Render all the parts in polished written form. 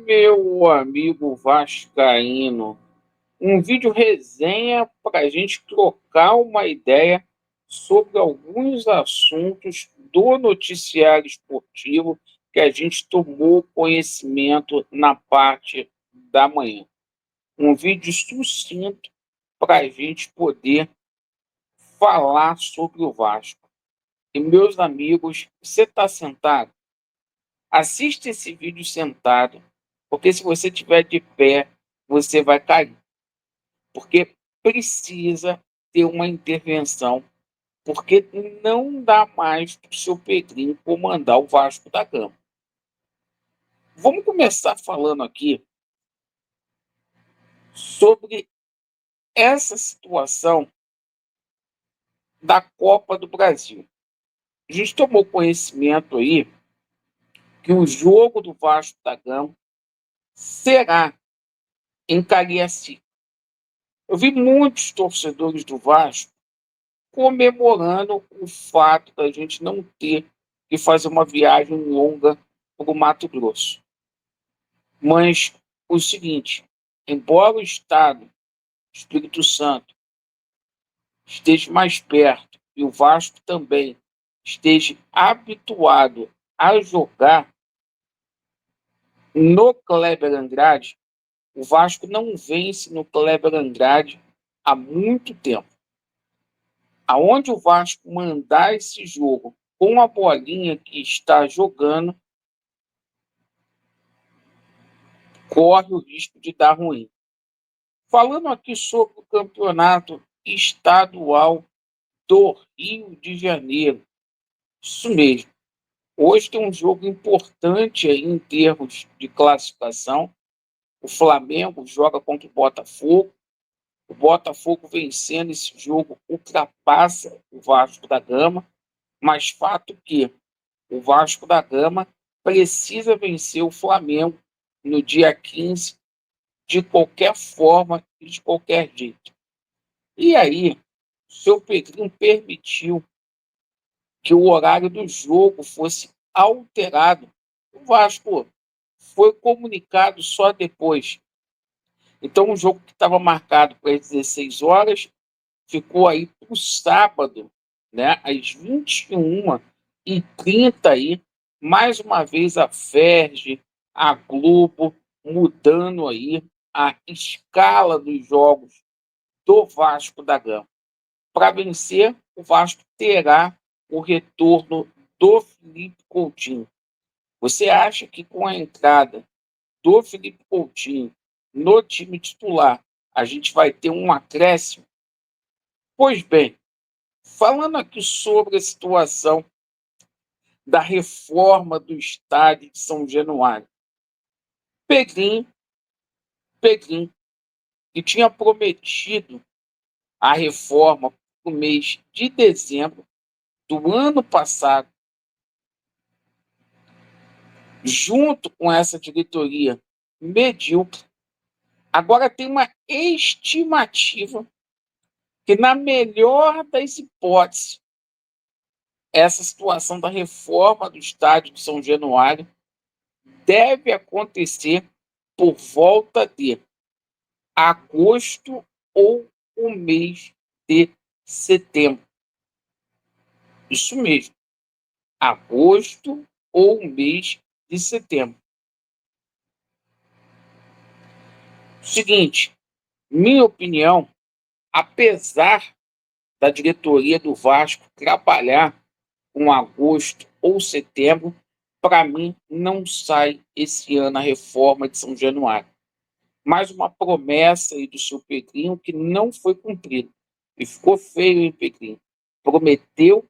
Meu amigo vascaíno, um vídeo resenha para a gente trocar uma ideia sobre alguns assuntos do noticiário esportivo que a gente tomou conhecimento na parte da manhã. Um vídeo sucinto para a gente poder falar sobre o Vasco. E, meus amigos, você está sentado? Assista esse vídeo sentado, porque se você estiver de pé, você vai cair. Porque precisa ter uma intervenção, porque não dá mais para o seu Pedrinho comandar o Vasco da Gama. Vamos começar falando aqui sobre essa situação da Copa do Brasil. A gente tomou conhecimento aí que o jogo do Vasco da Gama será em Cariacica. Eu vi muitos torcedores do Vasco comemorando o fato da gente não ter que fazer uma viagem longa para o Mato Grosso. Mas o seguinte, embora o Estado, Espírito Santo, esteja mais perto e o Vasco também esteja habituado a jogar no Kleber Andrade, o Vasco não vence no Kleber Andrade há muito tempo. Aonde o Vasco mandar esse jogo com a bolinha que está jogando, corre o risco de dar ruim. Falando aqui sobre o campeonato estadual do Rio de Janeiro, isso mesmo. Hoje tem um jogo importante aí em termos de classificação. O Flamengo joga contra o Botafogo. O Botafogo vencendo esse jogo ultrapassa o Vasco da Gama, mas fato que o Vasco da Gama precisa vencer o Flamengo no dia 15 de qualquer forma e de qualquer jeito. E aí, o seu Pedrinho permitiu que o horário do jogo fosse alterado. O Vasco foi comunicado só depois. Então, o jogo que estava marcado para as 16 horas ficou aí para o sábado, né, às 21h30 aí, mais uma vez a Ferg, a Globo, mudando aí a escala dos jogos do Vasco da Gama. Para vencer, o Vasco terá o retorno do Felipe Coutinho. Você acha que com a entrada do Felipe Coutinho no time titular, a gente vai ter um acréscimo? Pois bem, falando aqui sobre a situação da reforma do estádio de São Januário, Pedrinho, que tinha prometido a reforma no mês de dezembro do ano passado, junto com essa diretoria medíocre, agora tem uma estimativa que, na melhor das hipóteses, essa situação da reforma do estádio de São Januário deve acontecer por volta de agosto ou o mês de setembro. Isso mesmo, agosto ou o mês de setembro. Seguinte, minha opinião, apesar da diretoria do Vasco trabalhar com agosto ou setembro, para mim não sai esse ano a reforma de São Januário. Mais uma promessa aí do seu Pedrinho que não foi cumprida. E ficou feio, hein, Pedrinho? Prometeu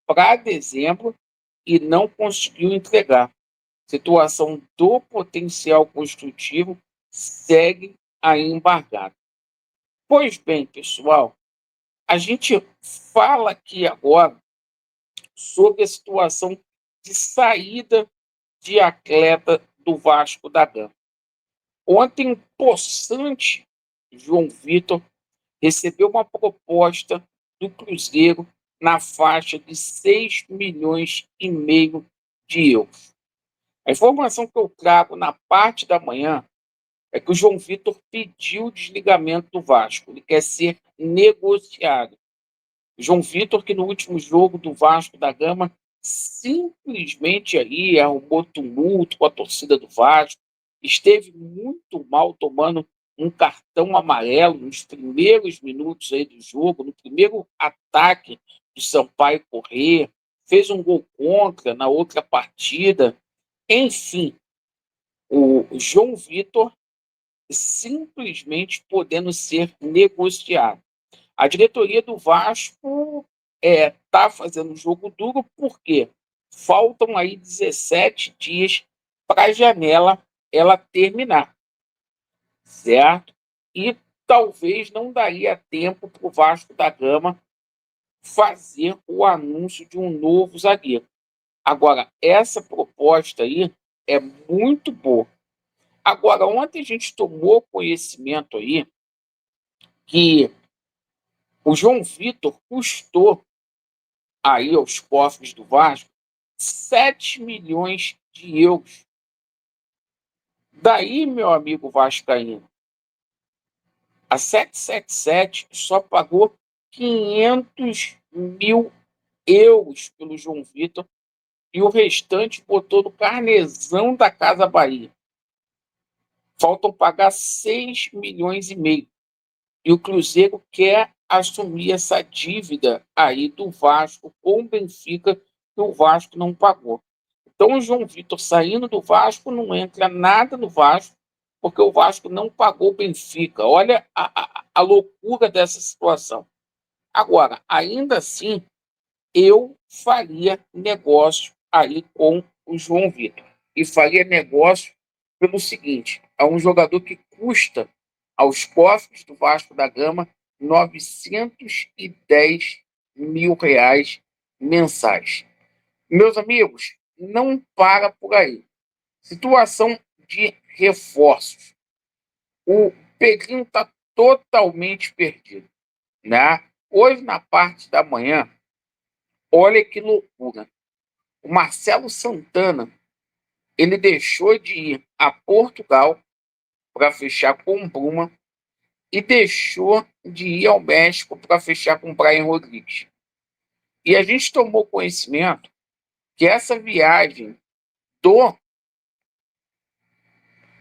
para dezembro e não conseguiu entregar. Situação do potencial construtivo segue aí embargada. Pois bem, pessoal, a gente fala aqui agora sobre a situação de saída de atleta do Vasco da Gama. Ontem, o possante João Vitor recebeu uma proposta do Cruzeiro na faixa de 6,5 milhões de euros. A informação que eu trago na parte da manhã é que o João Vitor pediu o desligamento do Vasco. Ele quer ser negociado. O João Vitor, que no último jogo do Vasco da Gama, simplesmente aí arrumou tumulto com a torcida do Vasco, esteve muito mal tomando um cartão amarelo nos primeiros minutos aí do jogo, no primeiro ataque do Sampaio Corrêa, fez um gol contra na outra partida. Enfim, o João Vitor simplesmente podendo ser negociado. A diretoria do Vasco está fazendo um jogo duro porque faltam aí 17 dias para a janela ela terminar, certo? E talvez não daria tempo para o Vasco da Gama fazer o anúncio de um novo zagueiro. Agora, essa proposta aí é muito boa. Agora, ontem a gente tomou conhecimento aí que o João Vitor custou aí aos cofres do Vasco 7 milhões de euros. Daí, meu amigo vascaíno, a 777 só pagou 500 mil euros pelo João Vitor e o restante botou no carnezão da Casa Bahia. Faltam pagar 6 milhões e meio. E o Cruzeiro quer assumir essa dívida aí do Vasco com o Benfica, que o Vasco não pagou. Então, o João Vitor saindo do Vasco, não entra nada no Vasco, porque o Vasco não pagou o Benfica. Olha a loucura dessa situação. Agora, ainda assim, eu faria negócio aí com o João Vitor. E faria negócio pelo seguinte: é um jogador que custa aos cofres do Vasco da Gama 910 mil reais mensais. Meus amigos, não para por aí. Situação de reforços. O Pedrinho está totalmente perdido, né? Hoje, na parte da manhã, olha que loucura. O Marcelo Santana, ele deixou de ir a Portugal para fechar com o Bruma e deixou de ir ao México para fechar com o Brian Rodrigues. E a gente tomou conhecimento que essa viagem do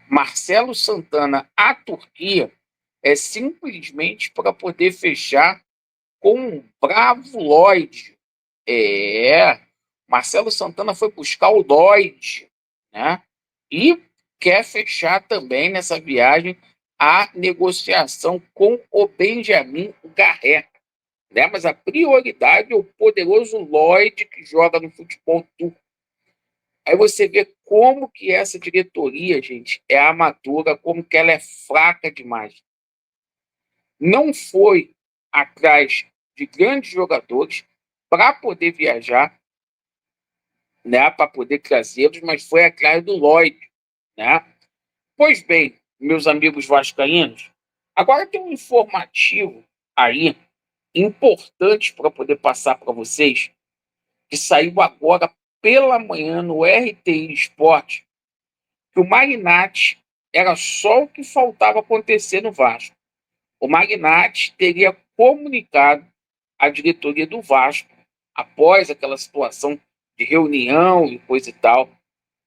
Marcelo Santana à Turquia é simplesmente para poder fechar com um bravo Lloyd. Marcelo Santana foi buscar o Lloyd, né? E quer fechar também nessa viagem a negociação com o Benjamin Garré, né? Mas a prioridade é o poderoso Lloyd, que joga no futebol turco. Aí você vê como que essa diretoria, gente, é amadora, como que ela é fraca demais. Não foi atrás de grandes jogadores para poder viajar, né, para poder trazê-los, mas foi atrás do Lloyd, né? Pois bem, meus amigos vascaínos, agora tem um informativo aí importante para poder passar para vocês, que saiu agora pela manhã no RTI Esporte, que o Magnate era só o que faltava acontecer no Vasco. O Magnate teria comunicado à diretoria do Vasco, após aquela situação de reunião e coisa e tal.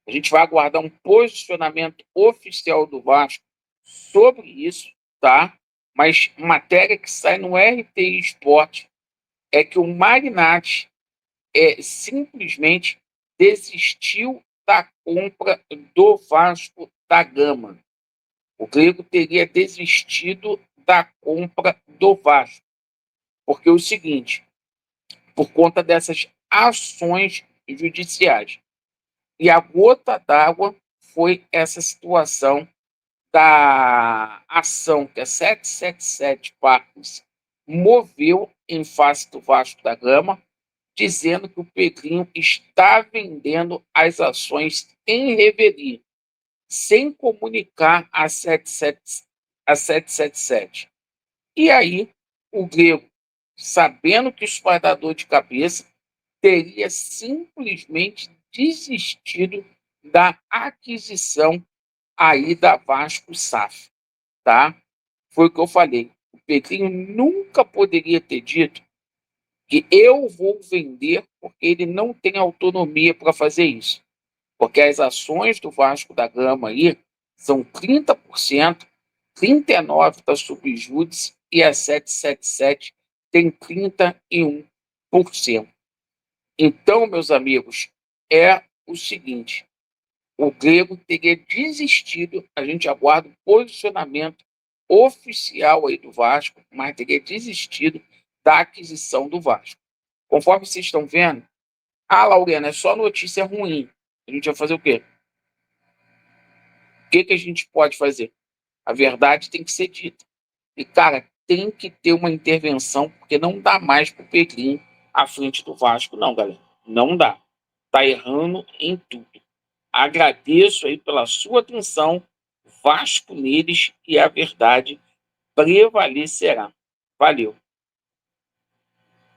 A gente vai aguardar um posicionamento oficial do Vasco sobre isso, tá? Mas matéria que sai no RTI Esporte é que o Magnate simplesmente desistiu da compra do Vasco da Gama. O grego teria desistido da compra do Vasco. Porque é o seguinte, por conta dessas ações judiciais. E a gota d'água foi essa situação da ação que a 777 Partners moveu em face do Vasco da Gama, dizendo que o Pedrinho está vendendo as ações em revelia, sem comunicar a 777. E aí, o grego, sabendo que isso vai dar dor de cabeça, teria simplesmente desistido da aquisição aí da Vasco SAF, tá? Foi o que eu falei. O Pedrinho nunca poderia ter dito que eu vou vender porque ele não tem autonomia para fazer isso. Porque as ações do Vasco da Gama aí são 30%, 39% está subjúdice e a 777 tem 31%. Então, meus amigos, é o seguinte, o Grego teria desistido, a gente aguarda o posicionamento oficial aí do Vasco, mas teria desistido da aquisição do Vasco. Conforme vocês estão vendo, Laureana, é só notícia ruim. A gente vai fazer o quê? O que a gente pode fazer? A verdade tem que ser dita. E, cara, tem que ter uma intervenção, porque não dá mais pro Pedrinho à frente do Vasco, não, galera. Não dá. Tá errando em tudo. Agradeço aí pela sua atenção. Vasco neles e a verdade prevalecerá. Valeu.